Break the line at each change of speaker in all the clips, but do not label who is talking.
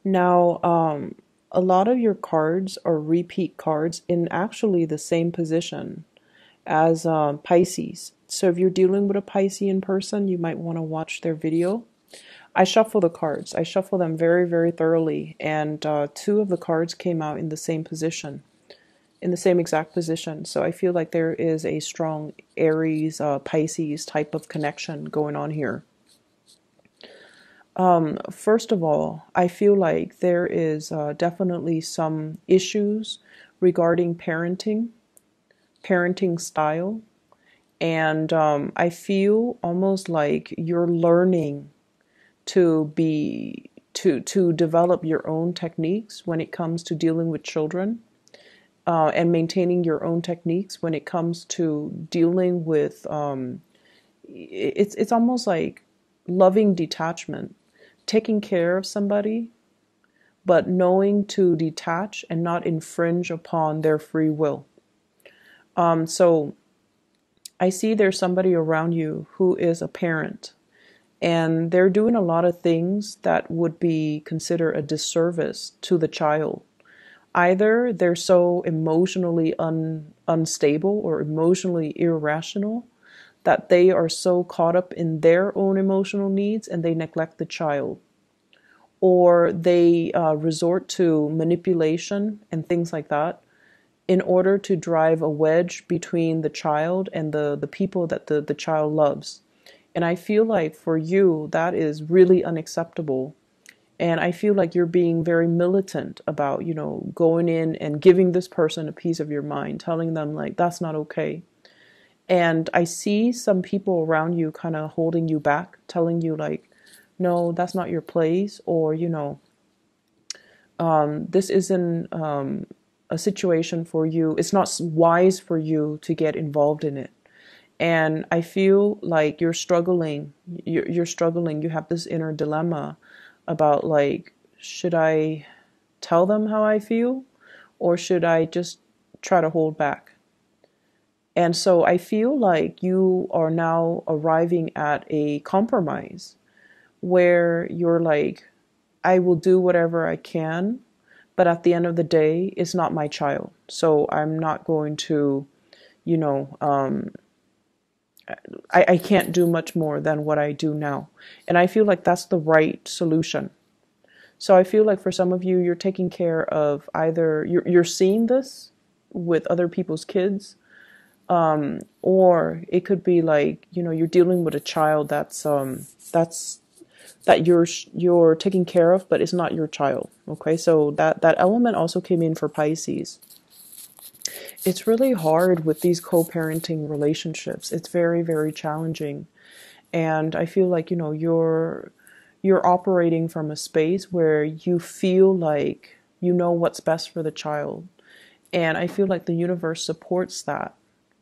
Now, a lot of your cards are repeat cards in actually the same position as Pisces. So if you're dealing with a Piscean person, you might want to watch their video. I shuffle the cards. I shuffle them very, very thoroughly, and two of the cards came out in the same position, in the same exact position. So I feel like there is a strong Aries, Pisces type of connection going on here. First of all, I feel like there is definitely some issues regarding parenting style, and I feel almost like you're learning to develop your own techniques when it comes to dealing with children, and maintaining your own techniques when it comes to dealing with it's almost like loving detachment, taking care of somebody, but knowing to detach and not infringe upon their free will. So I see there's somebody around you who is a parent, and they're doing a lot of things that would be considered a disservice to the child. Either they're so emotionally unstable or emotionally irrational that they are so caught up in their own emotional needs and they neglect the child, or they resort to manipulation and things like that in order to drive a wedge between the child and the people that the child loves. And I feel like for you, that is really unacceptable. And I feel like you're being very militant about, going in and giving this person a piece of your mind, telling them, like, that's not okay. And I see some people around you kind of holding you back, telling you, like, no, that's not your place, or, this isn't a situation for you. It's not wise for you to get involved in it. And I feel like you're struggling. You're struggling. You have this inner dilemma about, like, should I tell them how I feel, or should I just try to hold back? And so I feel like you are now arriving at a compromise where you're like, I will do whatever I can, but at the end of the day, it's not my child. So I'm not going to, you know, um, I can't do much more than what I do now. And I feel like that's the right solution. So I feel like for some of you, you're taking care of either you're seeing this with other people's kids, or it could be like, you're dealing with a child that's that you're taking care of, but it's not your child. Okay, so that element also came in for Pisces. It's really hard with these co-parenting relationships. It's very, very challenging. And I feel like, you're operating from a space where you feel like you know what's best for the child. And I feel like the universe supports that,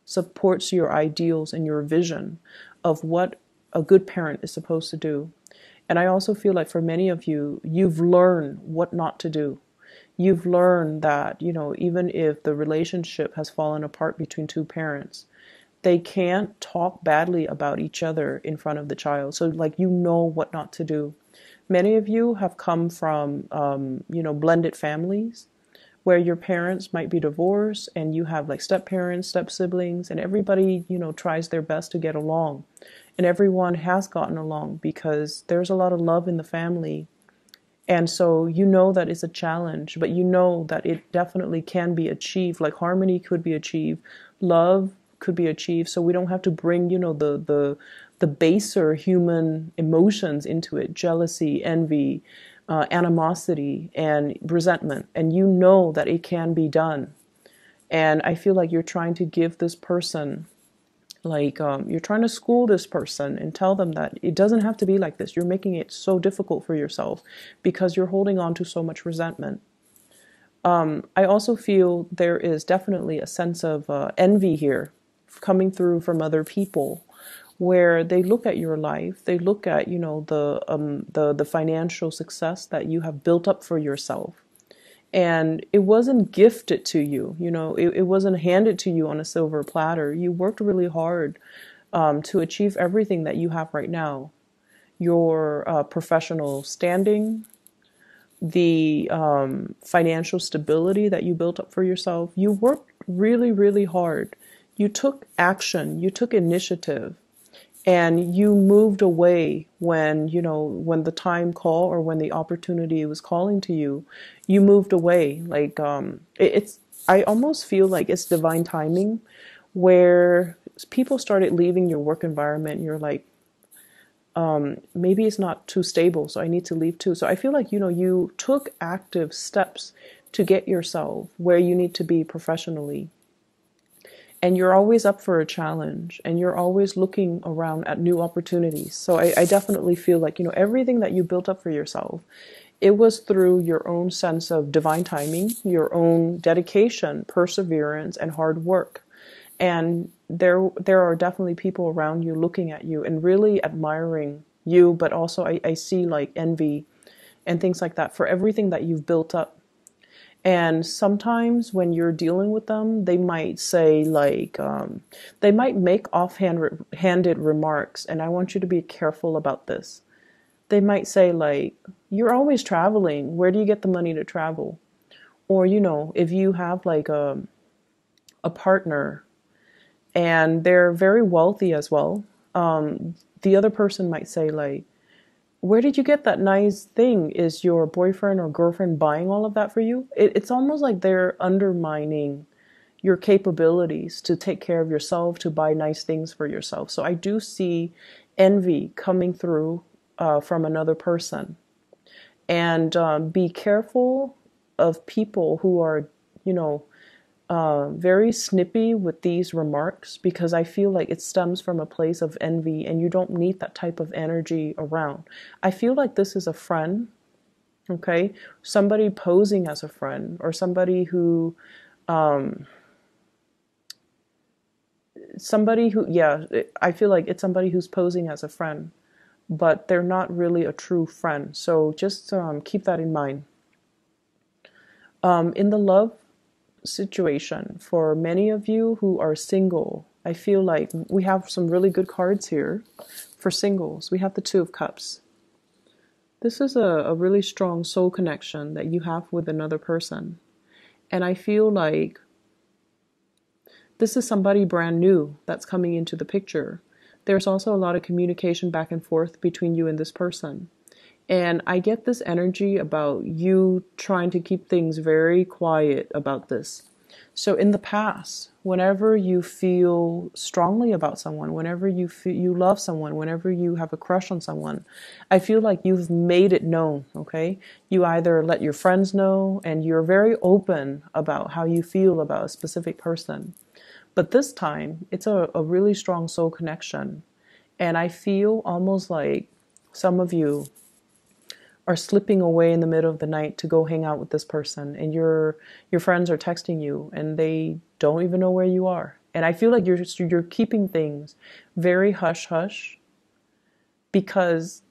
supports your ideals and your vision of what a good parent is supposed to do. And I also feel like for many of you, you've learned what not to do. You've learned that, even if the relationship has fallen apart between two parents, they can't talk badly about each other in front of the child. So, like, what not to do. Many of you have come from, blended families where your parents might be divorced and you have like step parents, step siblings, and everybody, tries their best to get along. And everyone has gotten along because there's a lot of love in the family. And so that it's a challenge, but that it definitely can be achieved. Like harmony could be achieved, love could be achieved. So we don't have to bring, the baser human emotions into it: jealousy, envy, animosity, and resentment. And that it can be done. And I feel like you're trying to give this person, like, you're trying to school this person and tell them that it doesn't have to be like this. You're making it so difficult for yourself because you're holding on to so much resentment. I also feel there is definitely a sense of envy here coming through from other people, where they look at your life, they look at, the financial success that you have built up for yourself. And it wasn't gifted to you, it wasn't handed to you on a silver platter. You worked really hard to achieve everything that you have right now. Your professional standing, the financial stability that you built up for yourself. You worked really, really hard. You took action, you took initiative, and you moved away when, when the time call or when the opportunity was calling to you. You moved away. Like, it's, I almost feel like it's divine timing where people started leaving your work environment. You're like, maybe it's not too stable, so I need to leave too. So I feel like, you took active steps to get yourself where you need to be professionally. And you're always up for a challenge, and you're always looking around at new opportunities. So I definitely feel like, everything that you built up for yourself, it was through your own sense of divine timing, your own dedication, perseverance, and hard work. And there are definitely people around you looking at you and really admiring you, but also I see like envy and things like that for everything that you've built up. And sometimes when you're dealing with them, they might say like, they might make offhanded remarks, and I want you to be careful about this. They might say like, you're always traveling. Where do you get the money to travel? Or, if you have like a partner and they're very wealthy as well, the other person might say like, where did you get that nice thing? Is your boyfriend or girlfriend buying all of that for you? It's almost like they're undermining your capabilities to take care of yourself, to buy nice things for yourself. So I do see envy coming through from another person. And be careful of people who are, very snippy with these remarks, because I feel like it stems from a place of envy, and you don't need that type of energy around. I feel like this is a friend, okay? Somebody posing as a friend, or yeah, I feel like it's somebody who's posing as a friend, but they're not really a true friend. So just keep that in mind. In the love situation, for many of you who are single, I feel like we have some really good cards here for singles. We have the Two of Cups. This is a really strong soul connection that you have with another person. And I feel like this is somebody brand new that's coming into the picture. There's also a lot of communication back and forth between you and this person. And I get this energy about you trying to keep things very quiet about this. So in the past, whenever you feel strongly about someone, whenever you feel you love someone, whenever you have a crush on someone, I feel like you've made it known, okay? You either let your friends know, and you're very open about how you feel about a specific person. But this time, it's a really strong soul connection. And I feel almost like some of you are slipping away in the middle of the night to go hang out with this person, and your friends are texting you and they don't even know where you are. And I feel like you're keeping things very hush hush, because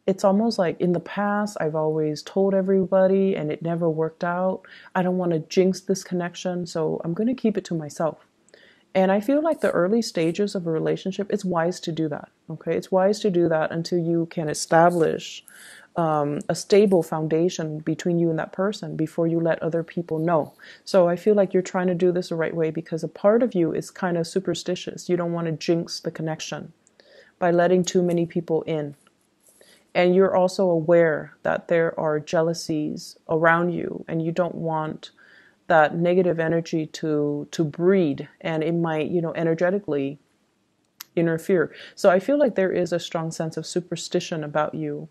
it's almost like in the past I've always told everybody and it never worked out. I don't want to jinx this connection, so I'm going to keep it to myself. And I feel like the early stages of a relationship, it's wise to do that. Okay, it's wise to do that until you can establish a stable foundation between you and that person before you let other people know. So I feel like you're trying to do this the right way, because a part of you is kind of superstitious. You don't want to jinx the connection by letting too many people in. And you're also aware that there are jealousies around you, and you don't want that negative energy to breed, and it might, energetically interfere. So I feel like there is a strong sense of superstition about you,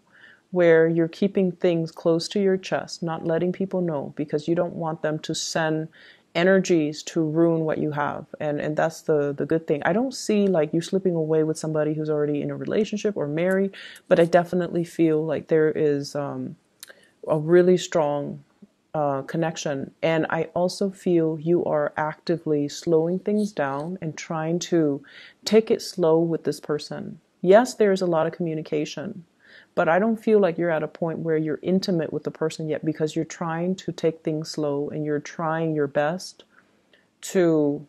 where you're keeping things close to your chest, not letting people know, because you don't want them to send energies to ruin what you have. And that's the good thing. I don't see like you slipping away with somebody who's already in a relationship or married, but I definitely feel like there is a really strong connection. And I also feel you are actively slowing things down and trying to take it slow with this person. Yes, there's a lot of communication, but I don't feel like you're at a point where you're intimate with the person yet, because you're trying to take things slow and you're trying your best to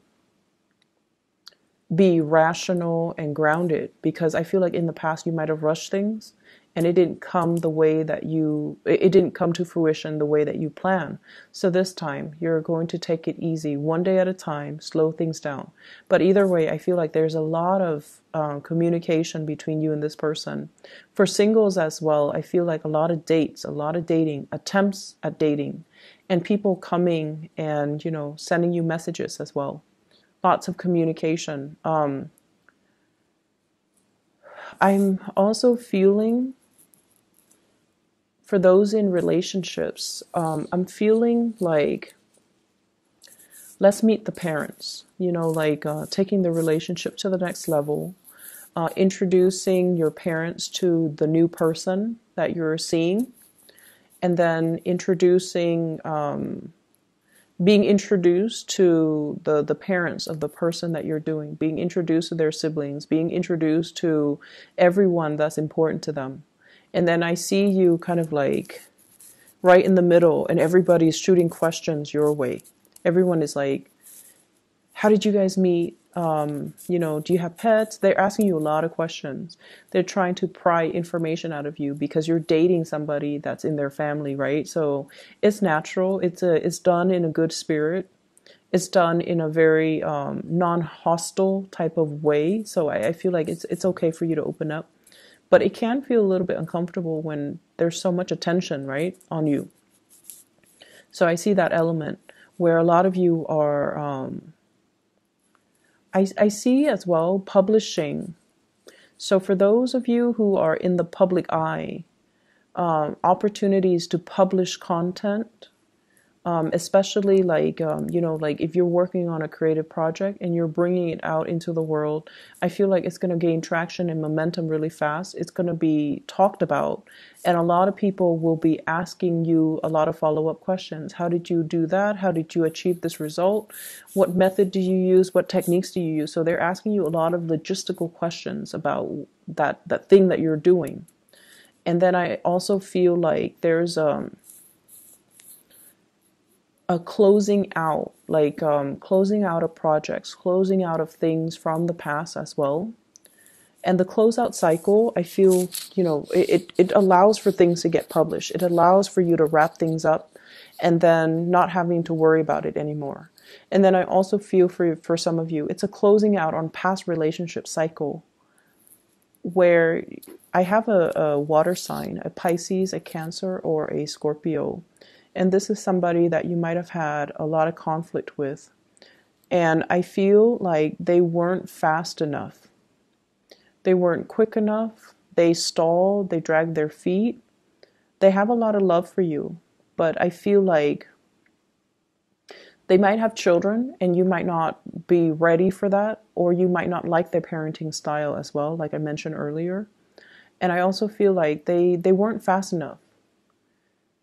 be rational and grounded. Because I feel like in the past you might have rushed things and it didn't come the way that it didn't come to fruition the way that you plan. So this time you're going to take it easy, one day at a time, slow things down. But either way, I feel like there's a lot of communication between you and this person. For singles as well, I feel like a lot of dates, a lot of dating, attempts at dating, and people coming and, sending you messages as well. Lots of communication. I'm also feeling, for those in relationships, I'm feeling like, let's meet the parents, taking the relationship to the next level, introducing your parents to the new person that you're seeing, and then being introduced to the parents of the person that you're doing, being introduced to their siblings, being introduced to everyone that's important to them. And then I see you kind of like right in the middle, and everybody's shooting questions your way. Everyone is like, how did you guys meet? Do you have pets? They're asking you a lot of questions. They're trying to pry information out of you because you're dating somebody that's in their family, right? So it's natural. It's done in a good spirit. It's done in a very non-hostile type of way. So I feel like it's okay for you to open up. But it can feel a little bit uncomfortable when there's so much attention, right, on you. So I see that element where a lot of you are... I see as well publishing. So for those of you who are in the public eye, opportunities to publish content, especially like if you're working on a creative project and you're bringing it out into the world, I feel like it's going to gain traction and momentum really fast. It's going to be talked about, and a lot of people will be asking you a lot of follow-up questions. How did you do that? How did you achieve this result? What method do you use? What techniques do you use? So they're asking you a lot of logistical questions about that thing that you're doing. And then I also feel like there's a closing out, like closing out of projects, closing out of things from the past as well. And the closeout cycle, I feel, it allows for things to get published. It allows for you to wrap things up and then not having to worry about it anymore. And then I also feel for some of you, it's a closing out on past relationship cycle where I have a water sign, a Pisces, a Cancer, or a Scorpio. And this is somebody that you might have had a lot of conflict with. And I feel like they weren't fast enough. They weren't quick enough. They stalled. They dragged their feet. They have a lot of love for you. But I feel like they might have children and you might not be ready for that. Or you might not like their parenting style as well, like I mentioned earlier. And I also feel like they weren't fast enough.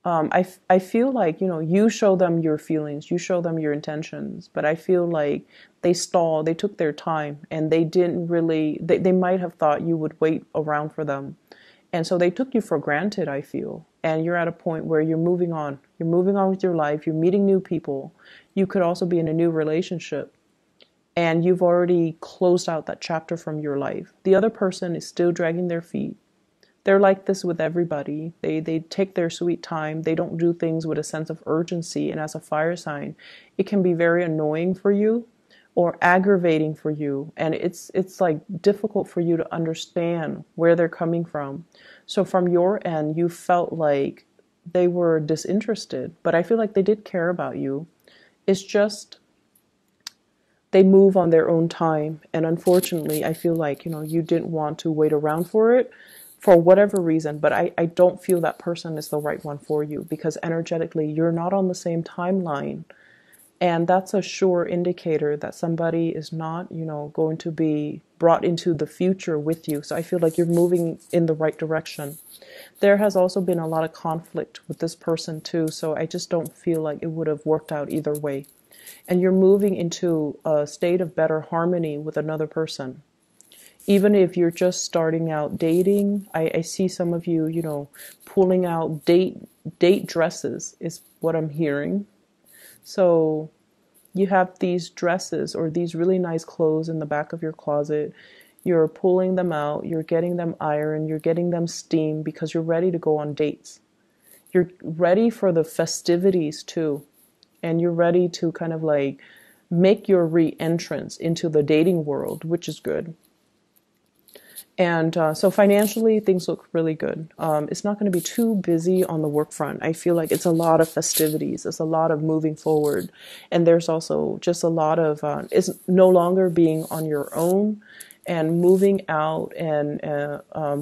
I feel like, you show them your feelings, you show them your intentions, but I feel like they stalled, they took their time, and they didn't really, they might have thought you would wait around for them. And so they took you for granted, I feel. And you're at a point where you're moving on. You're moving on with your life, you're meeting new people. You could also be in a new relationship. And you've already closed out that chapter from your life. The other person is still dragging their feet. They're like this with everybody. They take their sweet time. They don't do things with a sense of urgency. And as a fire sign, it can be very annoying for you or aggravating for you. And it's like difficult for you to understand where they're coming from. So from your end, you felt like they were disinterested. But I feel like they did care about you. It's just they move on their own time. And unfortunately, I feel like, you didn't want to wait around for it. For whatever reason, but I don't feel that person is the right one for you because energetically you're not on the same timeline. And that's a sure indicator that somebody is not, going to be brought into the future with you. So I feel like you're moving in the right direction. There has also been a lot of conflict with this person too. So I just don't feel like it would have worked out either way. And you're moving into a state of better harmony with another person. Even if you're just starting out dating, I see some of you, pulling out date dresses is what I'm hearing. So you have these dresses or these really nice clothes in the back of your closet. You're pulling them out, you're getting them iron, you're getting them steam because you're ready to go on dates. You're ready for the festivities too. And you're ready to kind of like make your re-entrance into the dating world, which is good. And so financially, things look really good. It's not going to be too busy on the work front. I feel like it's a lot of festivities. It's a lot of moving forward. And there's also just a lot of, it's no longer being on your own and moving out and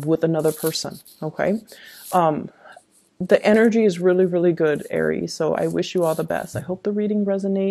with another person. Okay. The energy is really, really good, Aries. So I wish you all the best. I hope the reading resonates.